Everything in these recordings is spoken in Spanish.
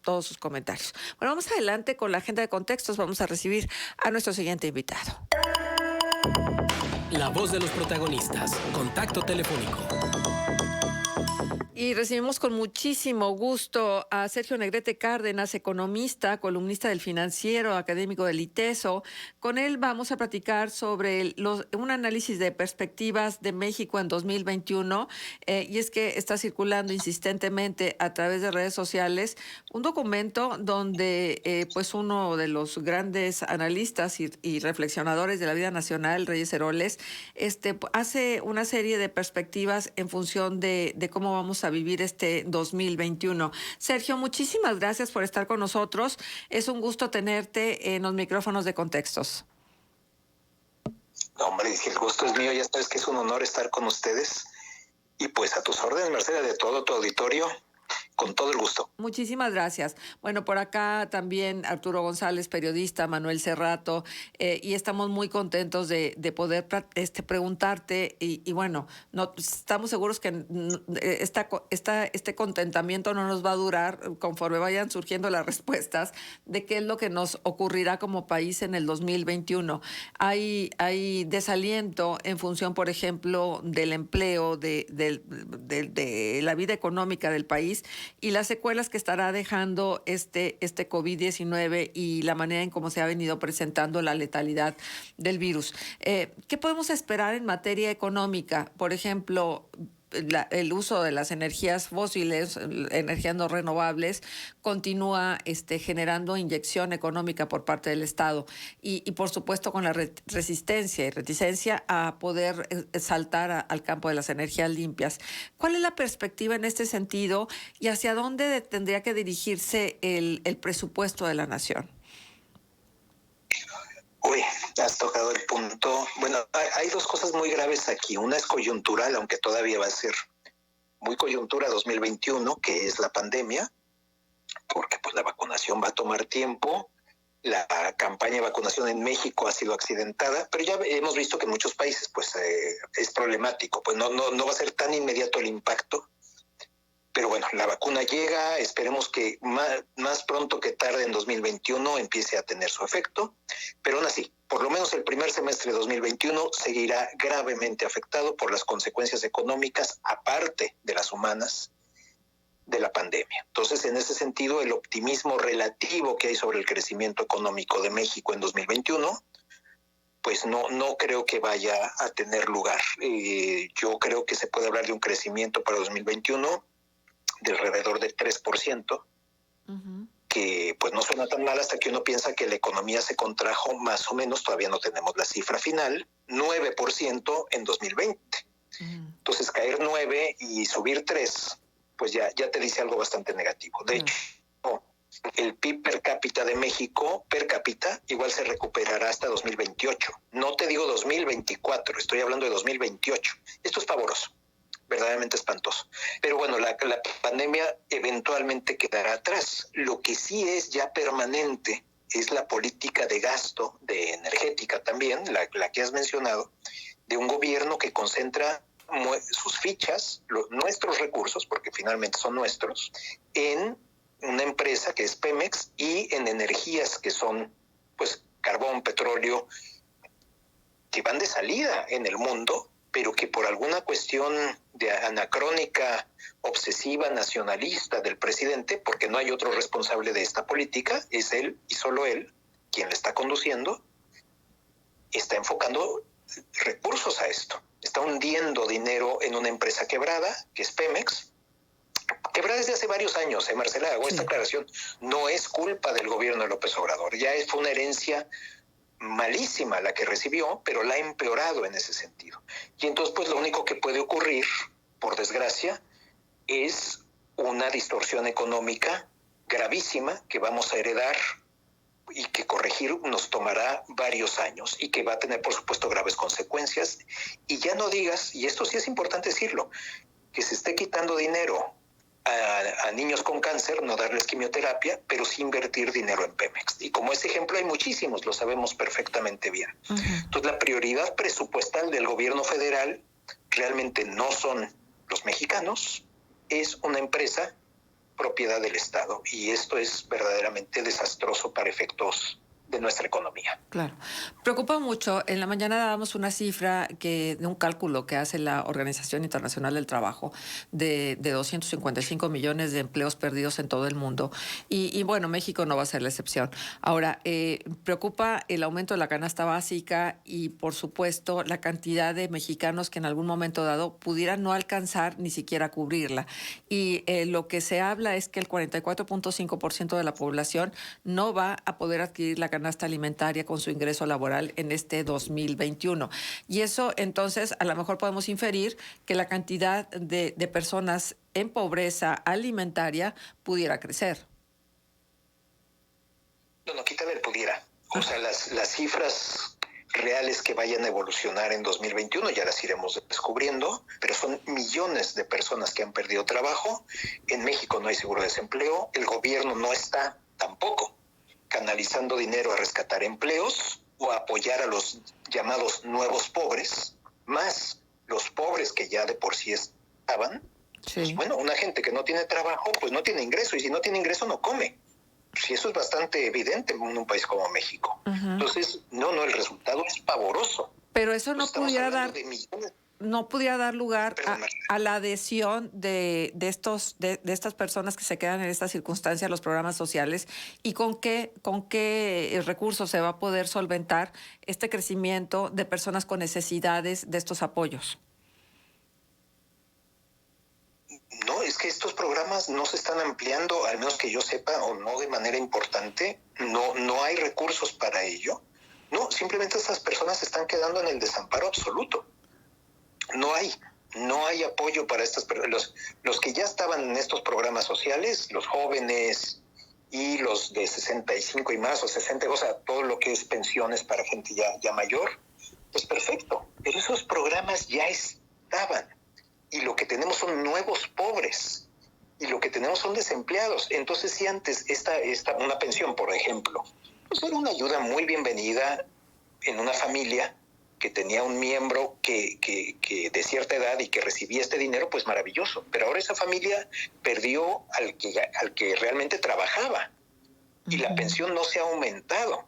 todos sus comentarios. Bueno, vamos adelante con la agenda de contextos. Vamos a recibir a nuestro siguiente invitado. La voz de los protagonistas. Contacto telefónico. Y recibimos con muchísimo gusto a Sergio Negrete Cárdenas, economista, columnista del Financiero, académico del ITESO. Con él vamos a platicar sobre un análisis de perspectivas de México en 2021. Y es que está circulando insistentemente a través de redes sociales un documento donde pues uno de los grandes analistas y reflexionadores de la vida nacional, Reyes Heroles, hace una serie de perspectivas en función de cómo vamos a vivir este 2021. Sergio, muchísimas gracias por estar con nosotros. Es un gusto tenerte en los micrófonos de Contextos. Hombre, el gusto es mío. Ya sabes que es un honor estar con ustedes. Y pues a tus órdenes, Mercedes, de todo tu auditorio, con todo el gusto. Muchísimas gracias. Bueno, por acá también Arturo González, periodista, Manuel Cerrato, y estamos muy contentos de poder preguntarte y bueno, no estamos seguros que este contentamiento no nos va a durar conforme vayan surgiendo las respuestas de qué es lo que nos ocurrirá como país en el 2021. Hay desaliento en función, por ejemplo, del empleo, de la vida económica del país y las secuelas que estará dejando este COVID-19 y la manera en cómo se ha venido presentando la letalidad del virus. ¿Qué podemos esperar en materia económica? Por ejemplo, el uso de las energías fósiles, energías no renovables, continúa generando inyección económica por parte del Estado y por supuesto con la resistencia y reticencia a poder saltar al campo de las energías limpias. ¿Cuál es la perspectiva en este sentido y hacia dónde tendría que dirigirse el presupuesto de la nación? Uy, has tocado el punto. Bueno, hay dos cosas muy graves aquí. Una es coyuntural, aunque todavía va a ser muy coyuntura 2021, que es la pandemia, porque pues la vacunación va a tomar tiempo. La campaña de vacunación en México ha sido accidentada, pero ya hemos visto que en muchos países pues es problemático, pues no va a ser tan inmediato el impacto. Pero bueno, la vacuna llega, esperemos que más pronto que tarde en 2021 empiece a tener su efecto, pero aún así, por lo menos el primer semestre de 2021 seguirá gravemente afectado por las consecuencias económicas, aparte de las humanas, de la pandemia. Entonces, en ese sentido, el optimismo relativo que hay sobre el crecimiento económico de México en 2021, pues no creo que vaya a tener lugar. Yo creo que se puede hablar de un crecimiento para 2021 de alrededor del 3%, que pues no suena tan mal hasta que uno piensa que la economía se contrajo más o menos, todavía no tenemos la cifra final, 9% en 2020. Entonces caer 9 y subir 3, pues ya te dice algo bastante negativo. De hecho, el PIB per cápita de México, per cápita, igual se recuperará hasta 2028. No te digo 2024, estoy hablando de 2028. Esto es pavoroso, verdaderamente espantoso. Pero bueno, la pandemia eventualmente quedará atrás. Lo que sí es ya permanente es la política de gasto, de energética también, la que has mencionado, de un gobierno que concentra sus fichas, nuestros recursos, porque finalmente son nuestros, en una empresa que es Pemex y en energías que son pues carbón, petróleo, que van de salida en el mundo, pero que por alguna cuestión de anacrónica, obsesiva, nacionalista del presidente, porque no hay otro responsable de esta política, es él y solo él quien la está conduciendo, está enfocando recursos a esto. Está hundiendo dinero en una empresa quebrada, que es Pemex, quebrada desde hace varios años, Marcela, hago esta aclaración, no es culpa del gobierno de López Obrador, ya fue una herencia malísima la que recibió, pero la ha empeorado en ese sentido. Y entonces pues lo único que puede ocurrir, por desgracia, es una distorsión económica gravísima que vamos a heredar y que corregir nos tomará varios años y que va a tener por supuesto graves consecuencias. Y ya no digas, y esto sí es importante decirlo, que se esté quitando dinero a niños con cáncer, no darles quimioterapia, pero sí invertir dinero en Pemex. Y como ese ejemplo hay muchísimos, lo sabemos perfectamente bien. Entonces la prioridad presupuestal del gobierno federal realmente no son los mexicanos, es una empresa propiedad del Estado. Y esto es verdaderamente desastroso para efectos de nuestra economía. Claro. Preocupa mucho. En la mañana dábamos una cifra de un cálculo que hace la Organización Internacional del Trabajo de 255 millones de empleos perdidos en todo el mundo. Y bueno, México no va a ser la excepción. Ahora, preocupa el aumento de la canasta básica y, por supuesto, la cantidad de mexicanos que en algún momento dado pudieran no alcanzar ni siquiera cubrirla. Y lo que se habla es que el 44.5% de la población no va a poder adquirir la canasta alimentaria con su ingreso laboral en este 2021. Y eso, entonces, a lo mejor podemos inferir que la cantidad de personas en pobreza alimentaria pudiera crecer. No, quítale el pudiera. O sea, las cifras reales que vayan a evolucionar en 2021 ya las iremos descubriendo, pero son millones de personas que han perdido trabajo. En México no hay seguro de desempleo, el gobierno no está tampoco canalizando dinero a rescatar empleos o a apoyar a los llamados nuevos pobres, más los pobres que ya de por sí estaban. Sí. Pues bueno, una gente que no tiene trabajo, pues no tiene ingreso, y si no tiene ingreso no come. Sí, eso es bastante evidente en un país como México. Uh-huh. Entonces, el resultado es pavoroso. Pero eso no pudiera dar lugar a la adhesión de estas personas que se quedan en estas circunstancias, los programas sociales, y con qué recursos se va a poder solventar este crecimiento de personas con necesidades de estos apoyos. No, es que estos programas no se están ampliando, al menos que yo sepa, o no de manera importante. No hay recursos para ello. No, simplemente estas personas se están quedando en el desamparo absoluto. No hay apoyo para estas personas. Los que ya estaban en estos programas sociales, los jóvenes y los de 65 y más, o 60, o sea, todo lo que es pensiones para gente ya mayor, pues perfecto. Pero esos programas ya estaban. Y lo que tenemos son nuevos pobres, y lo que tenemos son desempleados. Entonces, si antes una pensión, por ejemplo, pues era una ayuda muy bienvenida en una familia que tenía un miembro que de cierta edad y que recibía este dinero, pues maravilloso. Pero ahora esa familia perdió al que realmente trabajaba, y la pensión no se ha aumentado.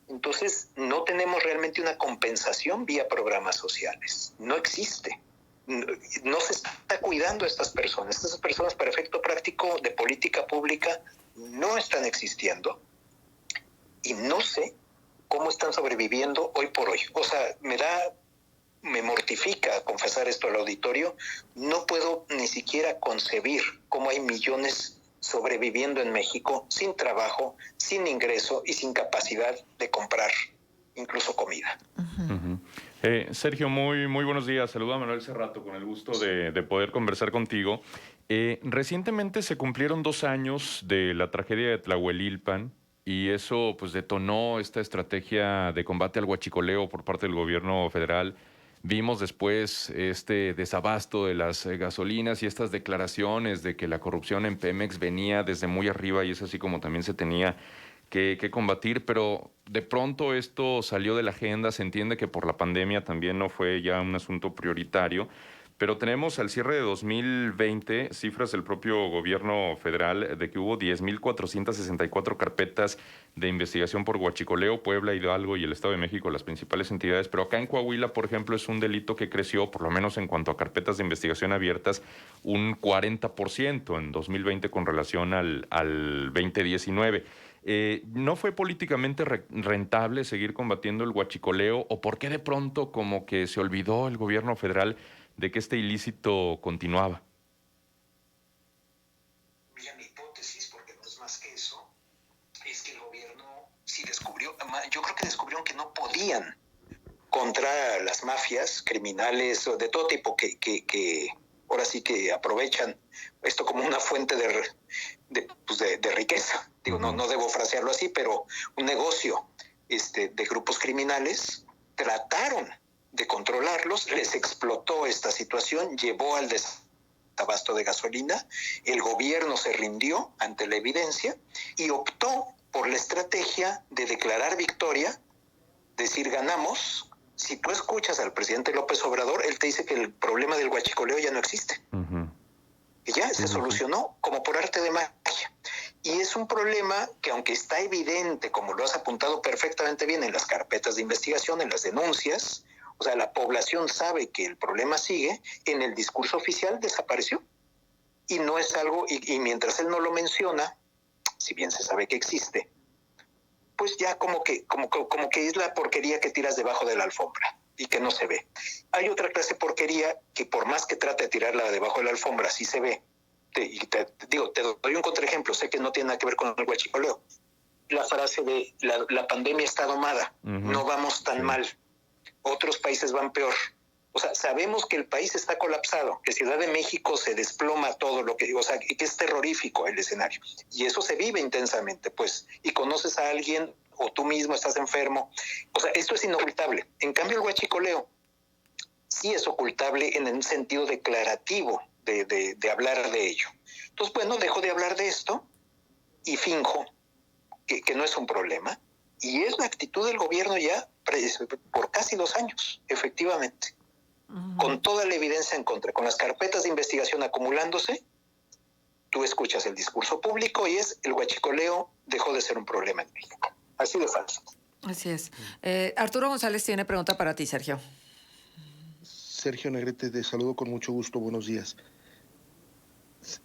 Entonces, no tenemos realmente una compensación vía programas sociales. No existe. No se está cuidando a estas personas. Estas personas, para efecto práctico de política pública, no están existiendo, y no sé cómo están sobreviviendo hoy por hoy. O sea, me mortifica confesar esto al auditorio. No puedo ni siquiera concebir cómo hay millones sobreviviendo en México sin trabajo, sin ingreso y sin capacidad de comprar incluso comida. Uh-huh. Sergio, muy buenos días. Saludo a Manuel Cerrato, con el gusto de poder conversar contigo. Recientemente se cumplieron 2 años de la tragedia de Tlahuelilpan, y eso pues detonó esta estrategia de combate al huachicoleo por parte del gobierno federal. Vimos después este desabasto de las gasolinas y estas declaraciones de que la corrupción en Pemex venía desde muy arriba, y es así como también se tenía que combatir, pero de pronto esto salió de la agenda. Se entiende que por la pandemia también no fue ya un asunto prioritario, pero tenemos al cierre de 2020 cifras del propio gobierno federal de que hubo 10,464 carpetas de investigación por huachicoleo. Puebla, Hidalgo y el Estado de México, las principales entidades, pero acá en Coahuila, por ejemplo, es un delito que creció, por lo menos en cuanto a carpetas de investigación abiertas, un 40% en 2020 con relación al 2019. ¿No fue políticamente rentable seguir combatiendo el huachicoleo, o por qué de pronto como que se olvidó el gobierno federal de que este ilícito continuaba? Mira, mi hipótesis, porque no es más que eso, es que el gobierno sí descubrió, yo creo que descubrieron que no podían contra las mafias criminales de todo tipo que ahora sí que aprovechan esto como una fuente de riqueza. Digo, no debo frasearlo así, pero un negocio de grupos criminales. Trataron de controlarlos, les explotó esta situación, llevó al desabasto de gasolina. El gobierno se rindió ante la evidencia y optó por la estrategia de declarar victoria, decir ganamos. Si tú escuchas al presidente López Obrador, él te dice que el problema del huachicoleo ya no existe. Uh-huh. Y ya se solucionó como por arte de magia. Y es un problema que, aunque está evidente, como lo has apuntado perfectamente bien, en las carpetas de investigación, en las denuncias, o sea, la población sabe que el problema sigue, en el discurso oficial desapareció. Y no es algo, y mientras él no lo menciona, si bien se sabe que existe, pues ya como que es la porquería que tiras debajo de la alfombra y que no se ve. Hay otra clase de porquería que, por más que trate de tirarla debajo de la alfombra, sí se ve. Te doy un contraejemplo, sé que no tiene nada que ver con el huachicoleo. La frase de la pandemia está domada, no vamos tan mal, otros países van peor. O sea, sabemos que el país está colapsado, que Ciudad de México se desploma todo lo que, o sea, que es terrorífico el escenario. Y eso se vive intensamente, pues, y conoces a alguien o tú mismo estás enfermo. O sea, esto es inocultable. En cambio, el huachicoleo sí es ocultable en el sentido declarativo de hablar de ello. Entonces, bueno, dejo de hablar de esto y finjo que no es un problema. Y es la actitud del gobierno ya por casi 2 años, efectivamente. Con toda la evidencia en contra, con las carpetas de investigación acumulándose, tú escuchas el discurso público y el huachicoleo dejó de ser un problema en México. Así de fácil. Así es. Arturo González tiene pregunta para ti, Sergio. Sergio Negrete, te saludo con mucho gusto. Buenos días.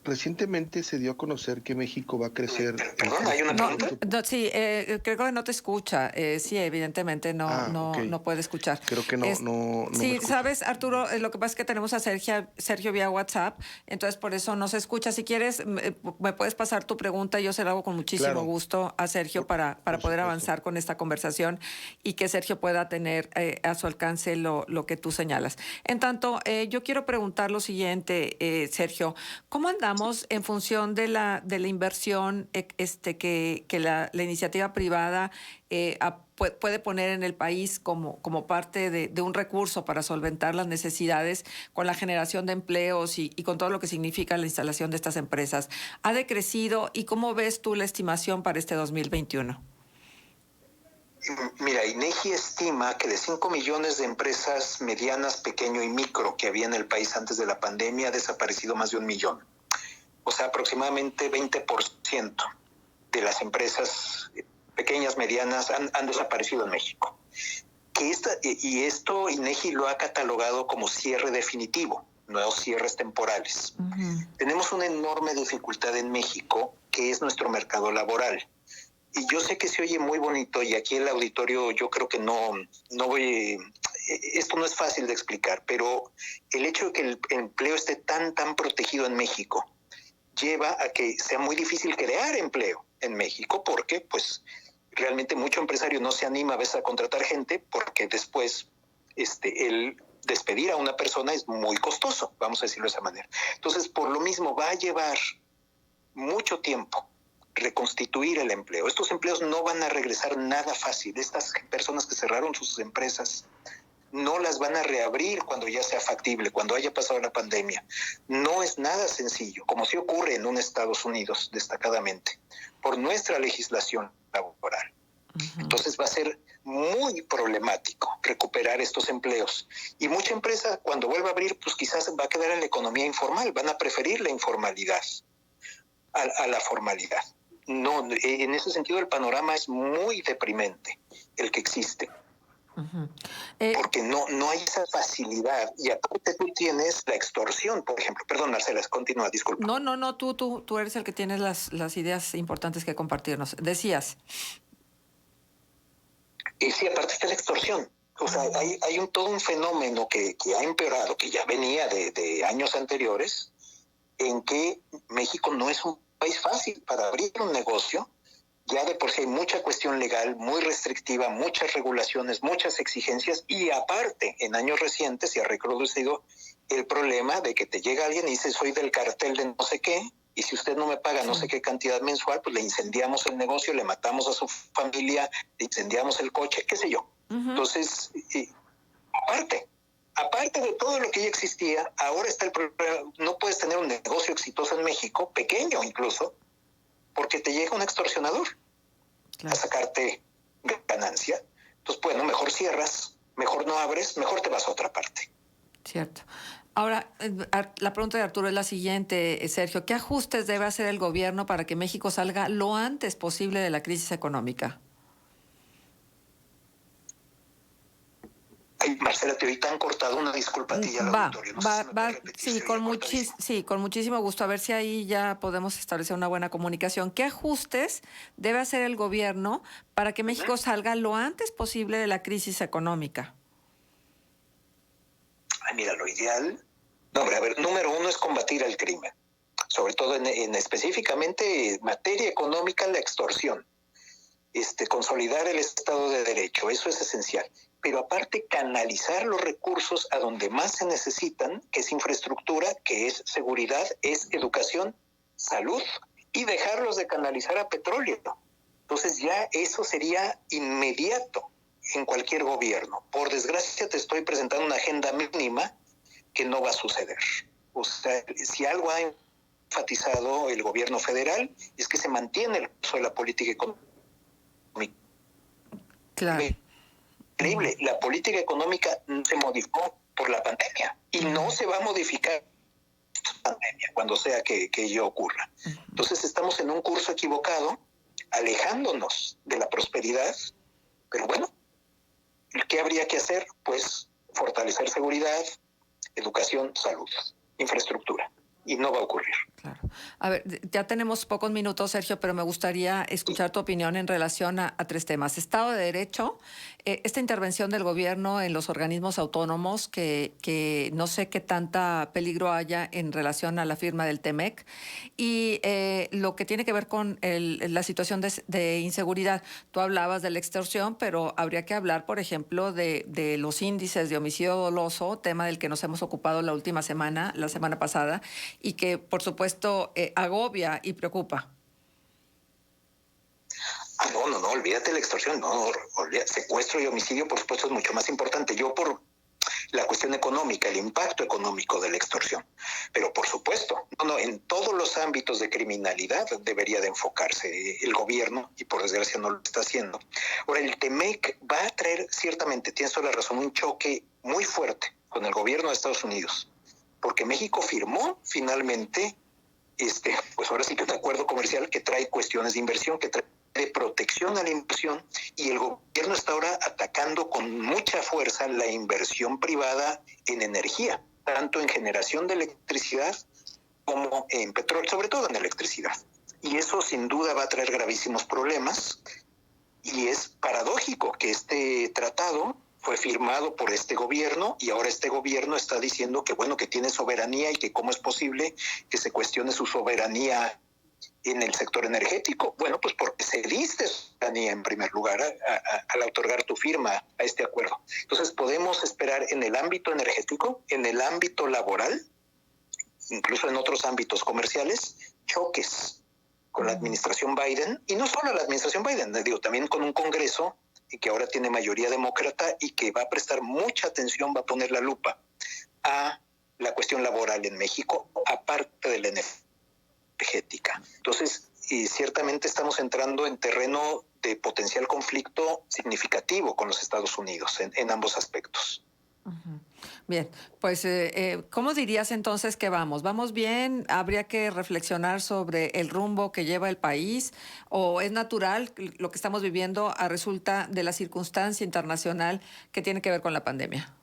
Recientemente se dio a conocer que México va a crecer. Perdón, ¿hay una pregunta? No, sí, creo que no te escucha. Sí, evidentemente okay. no puede escuchar. Creo que no sí, sabes, Arturo, lo que pasa es que tenemos a Sergio vía WhatsApp, entonces por eso no se escucha. Si quieres, me puedes pasar tu pregunta y yo se la hago con muchísimo gusto a Sergio para poder avanzar con esta conversación y que Sergio pueda tener a su alcance lo que tú señalas. En tanto, yo quiero preguntar lo siguiente, Sergio, ¿cómo andamos en función de la inversión que la iniciativa privada puede poner en el país como parte de un recurso para solventar las necesidades con la generación de empleos y con todo lo que significa la instalación de estas empresas? ¿Ha decrecido y cómo ves tú la estimación para este 2021? Mira, INEGI estima que de 5 millones de empresas medianas, pequeño y micro que había en el país antes de la pandemia, ha desaparecido más de 1 millón. O sea, aproximadamente 20% de las empresas pequeñas, medianas, han desaparecido en México. Esto INEGI lo ha catalogado como cierre definitivo, no cierres temporales. Tenemos una enorme dificultad en México, que es nuestro mercado laboral. Y yo sé que se oye muy bonito, y aquí el auditorio yo creo que no voy... Esto no es fácil de explicar, pero el hecho de que el empleo esté tan protegido en México lleva a que sea muy difícil crear empleo en México, porque pues realmente mucho empresario no se anima a veces a contratar gente, porque después el despedir a una persona es muy costoso, vamos a decirlo de esa manera. Entonces, por lo mismo, va a llevar mucho tiempo reconstituir el empleo. Estos empleos no van a regresar nada fácil. Estas personas que cerraron sus empresas no las van a reabrir cuando ya sea factible, cuando haya pasado la pandemia. No es nada sencillo, como sí ocurre en Estados Unidos, destacadamente, por nuestra legislación laboral. Entonces va a ser muy problemático recuperar estos empleos. Y mucha empresa, cuando vuelva a abrir, pues quizás va a quedar en la economía informal, van a preferir la informalidad a la formalidad. No, en ese sentido el panorama es muy deprimente, el que existe. Porque no hay esa facilidad, y aparte tú tienes la extorsión, por ejemplo. Perdón, Marcela, continúa, disculpa. No, tú eres el que tienes las ideas importantes que compartirnos. Decías. Sí, aparte está la extorsión. O sea, hay todo un fenómeno que ha empeorado, que ya venía de años anteriores, en que México no es un país fácil para abrir un negocio. Ya de por sí hay mucha cuestión legal muy restrictiva, muchas regulaciones, muchas exigencias, y aparte, en años recientes se ha reproducido el problema de que te llega alguien y dice, soy del cartel de no sé qué, y si usted no me paga no sé qué cantidad mensual, pues le incendiamos el negocio, le matamos a su familia, le incendiamos el coche, qué sé yo. Entonces, aparte de todo lo que ya existía, ahora está el problema. No puedes tener un negocio exitoso en México, pequeño incluso, porque te llega un extorsionador a sacarte ganancia. Entonces, bueno, mejor cierras, mejor no abres, mejor te vas a otra parte. Cierto. Ahora, la pregunta de Arturo es la siguiente, Sergio. ¿Qué ajustes debe hacer el gobierno para que México salga lo antes posible de la crisis económica? Ay, Marcela, te oí tan cortado, una disculpa a ti y al auditorio. No sé si me puedes repetir, Sí, se oía cortadísimo. sí, con muchísimo gusto. A ver si ahí ya podemos establecer una buena comunicación. ¿Qué ajustes debe hacer el gobierno para que México salga lo antes posible de la crisis económica? Ay, mira, lo ideal. No, hombre, a ver, número uno es combatir el crimen, sobre todo en específicamente materia económica, la extorsión. Consolidar el Estado de Derecho, eso es esencial. Pero aparte, canalizar los recursos a donde más se necesitan, que es infraestructura, que es seguridad, es educación, salud, y dejarlos de canalizar a petróleo. Entonces ya eso sería inmediato en cualquier gobierno. Por desgracia te estoy presentando una agenda mínima que no va a suceder. O sea, si algo ha enfatizado el gobierno federal es que se mantiene el curso de la política económica. Claro. Increíble, la política económica se modificó por la pandemia y no se va a modificar pandemia cuando sea que ello ocurra. Entonces estamos en un curso equivocado, alejándonos de la prosperidad, pero bueno, ¿qué habría que hacer? Pues fortalecer seguridad, educación, salud, infraestructura, y no va a ocurrir. Claro. A ver, ya tenemos pocos minutos, Sergio, pero me gustaría escuchar tu opinión en relación a tres temas. Estado de Derecho, esta intervención del gobierno en los organismos autónomos, que no sé qué tanta peligro haya en relación a la firma del TEMEC, y lo que tiene que ver con la situación de inseguridad. Tú hablabas de la extorsión, pero habría que hablar, por ejemplo, de los índices de homicidio doloso, tema del que nos hemos ocupado la semana pasada, y que, por supuesto, agobia y preocupa. No, olvídate la extorsión, no, secuestro y homicidio, por supuesto, es mucho más importante. Yo por la cuestión económica, el impacto económico de la extorsión. Pero por supuesto, en todos los ámbitos de criminalidad debería de enfocarse el gobierno y por desgracia no lo está haciendo. Ahora, el TEMEC va a traer, ciertamente, tienes toda la razón, un choque muy fuerte con el gobierno de Estados Unidos, porque México firmó finalmente pues ahora sí que un acuerdo comercial que trae cuestiones de inversión, que trae de protección a la inversión, y el gobierno está ahora atacando con mucha fuerza la inversión privada en energía, tanto en generación de electricidad como en petróleo, sobre todo en electricidad. Y eso sin duda va a traer gravísimos problemas, y es paradójico que este tratado fue firmado por este gobierno y ahora este gobierno está diciendo que bueno, que tiene soberanía y que cómo es posible que se cuestione su soberanía en el sector energético. Bueno, pues porque cediste soberanía en primer lugar al otorgar tu firma a este acuerdo. Entonces podemos esperar en el ámbito energético, en el ámbito laboral, incluso en otros ámbitos comerciales, choques con la administración Biden, y no solo la administración Biden, también con un Congreso que ahora tiene mayoría demócrata y que va a prestar mucha atención, va a poner la lupa a la cuestión laboral en México, aparte de la energética. Entonces, ciertamente estamos entrando en terreno de potencial conflicto significativo con los Estados Unidos en ambos aspectos. Uh-huh. Bien, pues, ¿cómo dirías entonces que vamos? ¿Vamos bien? ¿Habría que reflexionar sobre el rumbo que lleva el país? ¿O es natural lo que estamos viviendo a resulta de la circunstancia internacional que tiene que ver con la pandemia?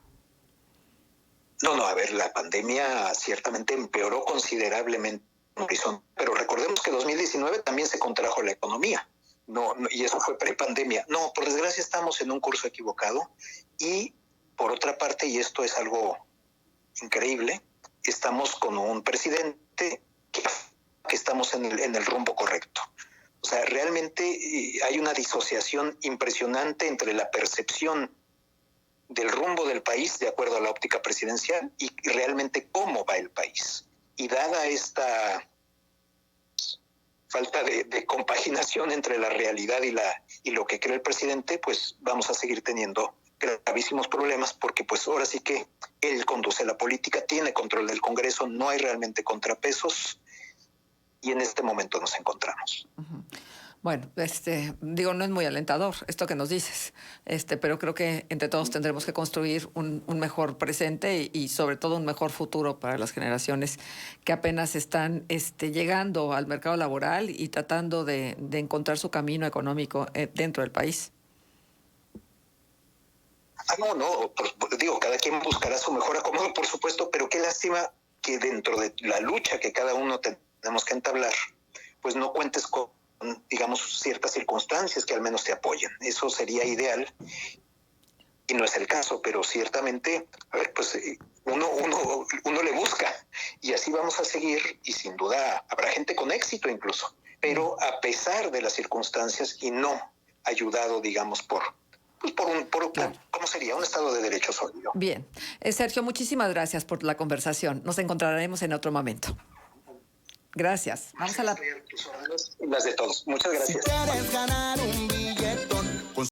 No, a ver, la pandemia ciertamente empeoró considerablemente el horizonte, pero recordemos que 2019 también se contrajo la economía. No, y eso fue prepandemia. No, por desgracia estamos en un curso equivocado y por otra parte, y esto es algo increíble, estamos con un presidente que estamos en el rumbo correcto. O sea, realmente hay una disociación impresionante entre la percepción del rumbo del país, de acuerdo a la óptica presidencial, y realmente cómo va el país. Y dada esta falta de compaginación entre la realidad y lo que cree el presidente, pues vamos a seguir teniendo gravísimos problemas, porque pues ahora sí que él conduce la política, tiene control del Congreso, no hay realmente contrapesos, y en este momento nos encontramos. Uh-huh. Bueno, digo, no es muy alentador esto que nos dices, pero creo que entre todos tendremos que construir un mejor presente y sobre todo un mejor futuro para las generaciones que apenas están llegando al mercado laboral y tratando de encontrar su camino económico dentro del país. No, digo, cada quien buscará su mejor acomodo, por supuesto, pero qué lástima que dentro de la lucha que cada uno tenemos que entablar, pues no cuentes con, digamos, ciertas circunstancias que al menos te apoyen. Eso sería ideal y no es el caso, pero ciertamente, a ver, pues uno le busca y así vamos a seguir y sin duda habrá gente con éxito incluso, pero a pesar de las circunstancias y no ayudado, digamos, Claro. ¿cómo sería? Un Estado de Derecho sólido. Bien. Sergio, muchísimas gracias por la conversación. Nos encontraremos en otro momento. Gracias. Vamos a la... Las de todos. Muchas gracias. Si quieres ganar un